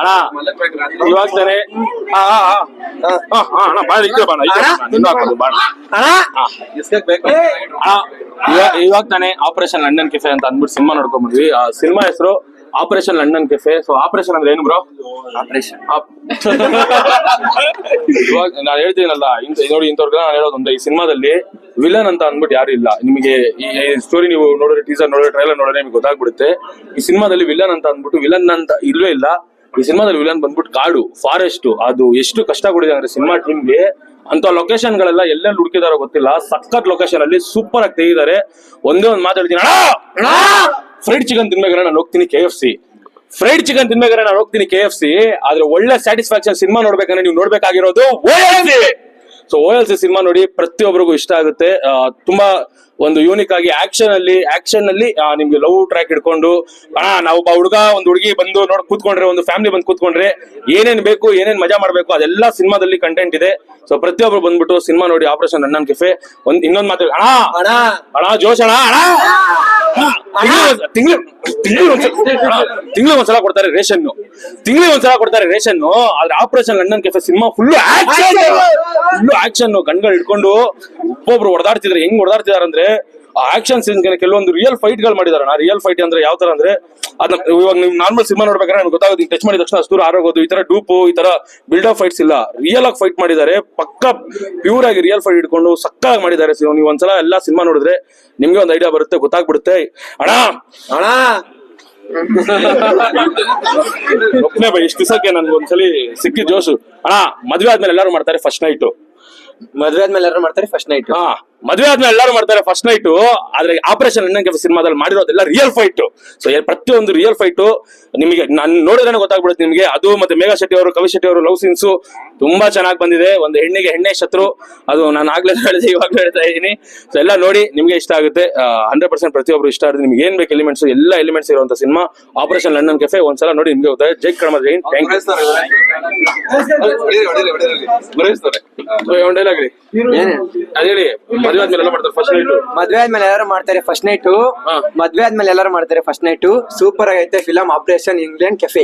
ಅಣ್ಣ ಇವಾಗ ತಾನೆ ಅಣ್ಣ ಬಾಳ ಇದ್ರೆ ಬಾಣ ಇವಾಗ ತಾನೆ ಆಪರೇಷನ್ ಲಂಡನ್ ಕೆಫೆ ಅಂತ ಅಂದ್ಬಿಟ್ಟು ಸಿನಿಮಾ ನೋಡ್ಕೊಂಡ್ ಬಂದ್ವಿ. ಆ ಸಿನಿಮಾ ಹೆಸರು operation London cafe. So operation ಅಂದ್ರೆ ಏನು ಬ್ರೋ? ಆಪರೇಷನ್ ಇವಾಗ ನಾನು ಹೇಳ್ತೀನಲ್ಲ, ನೋಡಿ ಇಂಥವ್ರಿಗೆ ನಾನು ಹೇಳೋದೊಂದು, ಈ ಸಿನಿಮಾದಲ್ಲಿ ವಿಲನ್ ಅಂತ ಅಂದ್ಬಿಟ್ಟು ಯಾರು ಇಲ್ಲ. ನಿಮಗೆ ಈ ಸ್ಟೋರಿ ನೀವು ನೋಡಿದ್ರೆ, ಟೀಸರ್ ನೋಡಿದ್ರೆ, ಟ್ರೈಲರ್ ನೋಡಿದ್ರೆ ನಿಮ್ಗೆ ಗೊತ್ತಾಗ್ಬಿಡುತ್ತೆ. ಈ ಸಿನಿಮಾದಲ್ಲಿ ವಿಲನ್ ಅಂತ ಅಂದ್ಬಿಟ್ಟು ವಿಲನ್ ಅಂತ ಇಲ್ವೇ ಇಲ್ಲ. ಈ ಸಿನಿಮಾದಲ್ಲಿ ವಿಲನ್ ಬಂದ್ಬಿಟ್ಟು ಕಾಡು, ಫಾರೆಸ್ಟ್. ಅದು ಎಷ್ಟು ಕಷ್ಟ ಕೊಡಿದೆ ಅಂದ್ರೆ ಸಿನಿಮಾ ಟೀಮ್ಗೆ. ಅಂತ ಲೊಕೇಶನ್ ಗಳೆಲ್ಲ ಎಲ್ಲೆಲ್ಲಿ ಹುಡುಕಿದಾರೋ ಗೊತ್ತಿಲ್ಲ. ಸಖತ್ ಲೊಕೇಶನ್ ಅಲ್ಲಿ ಸೂಪರ್ ಆಗಿ ತೆಗಿದ್ದಾರೆ. ಒಂದೇ ಒಂದು ಮಾತಾಡ್ತೀನಿ, ಫ್ರೈಡ್ ಚಿಕನ್ ತಿನ್ಬೇಕಾದ್ರೆ ನಾನು ಹೋಗ್ತೀನಿ KFC. ಫ್ರೈಡ್ ಚಿಕನ್ ತಿನ್ಬೇಕಾದ್ರೆ ನಾನು ಹೋಗ್ತೀನಿ KFC. ಆದ್ರೆ ಒಳ್ಳೆ ಸ್ಯಾಟಿಸ್ಫ್ಯಾಕ್ಷನ್ ಸಿನಿಮಾ ನೋಡ್ಬೇಕಂದ್ರೆ ನೀವು ನೋಡ್ಬೇಕಾಗಿರೋದು OLC. ಸೊ OLC ಸಿನಿಮಾ ನೋಡಿ, ಪ್ರತಿಯೊಬ್ಬರಿಗೂ ಇಷ್ಟ ಆಗುತ್ತೆ. ತುಂಬಾ ಒಂದು ಯೂನಿಕ್ ಆಗಿ ಆಕ್ಷನ್ ಅಲ್ಲಿ ನಿಮ್ಗೆ ಲವ್ ಟ್ರ್ಯಾಕ್ ಹಿಡ್ಕೊಂಡು ನಾವು ಒಬ್ಬ ಹುಡುಗ ಒಂದು ಹುಡುಗಿ ಬಂದು ನೋಡ್ ಕೂತ್ಕೊಂಡ್ರೆ, ಒಂದು ಫ್ಯಾಮಿಲಿ ಬಂದು ಕೂತ್ಕೊಂಡ್ರೆ ಏನೇನ್ ಬೇಕು, ಏನೇನ್ ಮಜಾ ಮಾಡ್ಬೇಕು ಅದೆಲ್ಲ ಸಿನಿಮಾದಲ್ಲಿ ಕಂಟೆಂಟ್ ಇದೆ. ಸೊ ಪ್ರತಿಯೊಬ್ರು ಬಂದ್ಬಿಟ್ಟು ಸಿನಿಮಾ ನೋಡಿ ಆಪರೇಷನ್ ಲಂಡನ್ ಕೆಫೆ. ಇನ್ನೊಂದ್ ಮಾತು ಅಣ್ಣ ಜೋಶ್ ತಿಂಗಳಿಗೆ ಒಂದ್ಸಲ ಕೊಡ್ತಾರೆ ರೇಷನ್. ಆದ್ರೆ operation London cafe cinema full action ಗನ್ಗಳು ಹಿಡ್ಕೊಂಡು ಒಬ್ಬೊಬ್ರು ಹೊಡೆದಾಡ್ತಿದ್ರೆ. ಹೆಂಗ್ ಹೊಡೆದಾಡ್ತಿದಾರೆ ಅಂದ್ರೆ ಆ ಆಕ್ಷನ್ ಸೀನ್ಸ್ ಕೆಲವೊಂದು ರಿಯಲ್ ಫೈಟ್ ಗಳು ಮಾಡಿದಾರೆ. ರಿಯಲ್ ಫೈಟ್ ಅಂದ್ರೆ ಯಾವ ತರ ಅಂದ್ರೆ, ಅದನ್ನ ಇವಾಗ ನೀವು ನಾರ್ಮಲ್ ಸಿನಿಮಾ ನೋಡ್ಬೇಕಾದ್ರೆ ನನಗೆ ಗೊತ್ತಾಗೋದು, ಟಚ್ ಮಾಡಿದ ತಕ್ಷಣ ಅಷ್ಟು ಆರೋಗೋದು, ಈ ತರ ಡೂಪು, ಈ ತರ ಬಿಲ್ಡಪ್ ಫೈಟ್ಸ್ ಇಲ್ಲ. ರಿಯಲ್ ಆಗಿ ಫೈಟ್ ಮಾಡಿದ್ದಾರೆ. ಪಕ್ಕ ಪ್ಯೂರ್ ಆಗಿ ರಿಯಲ್ ಫೈಟ್ ಇಟ್ಕೊಂಡು ಸಕ್ಕಾಗಿ ಮಾಡಿದ್ದಾರೆ. ನೀವು ಒಂದ್ಸಲ ಎಲ್ಲಾ ಸಿನಿಮಾ ನೋಡಿದ್ರೆ ನಿಮ್ಗೆ ಒಂದು ಐಡಿಯಾ ಬರುತ್ತೆ, ಗೊತ್ತಾಗ್ಬಿಡುತ್ತೆ. ಅಣ್ಣ ಒಪ್ಪನೆ ಬೈ, ಇಷ್ಟು ದಿವಸಕ್ಕೆ ನನ್ಗೆ ಒಂದ್ಸಲಿ ಸಿಕ್ಕಿದ್ ಜೋಶು. ಅಣ್ಣ ಮದ್ವೆ ಆದ್ಮೇಲೆ ಎಲ್ಲರೂ ಮಾಡ್ತಾರೆ ಫಸ್ಟ್ ನೈಟ್. ಮದ್ವೆ ಆದ್ಮೇಲೆ ಎಲ್ಲರೂ ಮಾಡ್ತಾರೆ ಫಸ್ಟ್ ನೈಟ್. ಆದ್ರೆ ಆಪರೇಷನ್ ಲಂಡನ್ ಕೆಫೆ ಸಿನಿಮಾದಲ್ಲಿ ಮಾಡಿರೋದೆಲ್ಲ ರಿಯಲ್ ಫೈಟ್. ಸೊ ಪ್ರತಿಯೊಂದು ರಿಯಲ್ ಫೈಟ್ ನಿಮಗೆ ನಾನು ನೋಡಿದ್ರೆ ಗೊತ್ತಾಗ್ಬಿಡುತ್ತೆ ನಿಮ್ಗೆ. ಅದು ಮತ್ತೆ ಮೇಘಾ ಶೆಟ್ಟಿ ಅವರು, ಕವಿ ಶೆಟ್ಟಿ ಅವರು ಲವ್ ಸೀನ್ಸ್ ತುಂಬಾ ಚೆನ್ನಾಗಿ ಬಂದಿದೆ. ಒಂದು ಹೆಣ್ಣಿಗೆ ಹೆಣ್ಣೆ ಶತ್ರು, ಅದು ನಾನು ಆಗ್ಲೇ ಹೇಳಿದೆ, ಇವಾಗ್ಲೂ ಹೇಳ್ತಾ ಇದ್ದೀನಿ. ಸೊ ಎಲ್ಲ ನೋಡಿ, ನಿಮ್ಗೆ ಇಷ್ಟ ಆಗುತ್ತೆ 100%. ಪ್ರತಿಯೊಬ್ರು ಇಷ್ಟ ಆಗುತ್ತೆ. ನಿಮ್ಗೆ ಏನ್ ಬೇಕು ಎಲಿಮೆಂಟ್ಸ್, ಎಲ್ಲ ಎಲಿಮೆಂಟ್ಸ್ ಇರುವಂತ ಸಿನಿಮಾ ಆಪರೇಷನ್ ಲಂಡನ್ ಕೆಫೆ. ಒಂದ್ಸಲ ನೋಡಿ, ನಿಮ್ಗೆ ಗೊತ್ತಾಗುತ್ತೆ. ಜೈ ಕರ್ಮ ಜೈನ್. Thank you. ಅದೇಳಿ ಮದ್ವೆ ಆದ್ಮೇಲೆ ಎಲ್ಲ ಮಾಡ್ತಾರೆ ಫಸ್ಟ್ ನೈಟ್. ಮದ್ವೆ ಆದ್ಮೇಲೆ ಎಲ್ಲರೂ ಮಾಡ್ತಾರೆ ಫಸ್ಟ್ ನೈಟ್. ಸೂಪರ್ ಆಗೈತೆ ಫಿಲಂ ಆಪರೇಷನ್ ಇಂಗ್ಲೆಂಡ್ ಕೆಫೆ.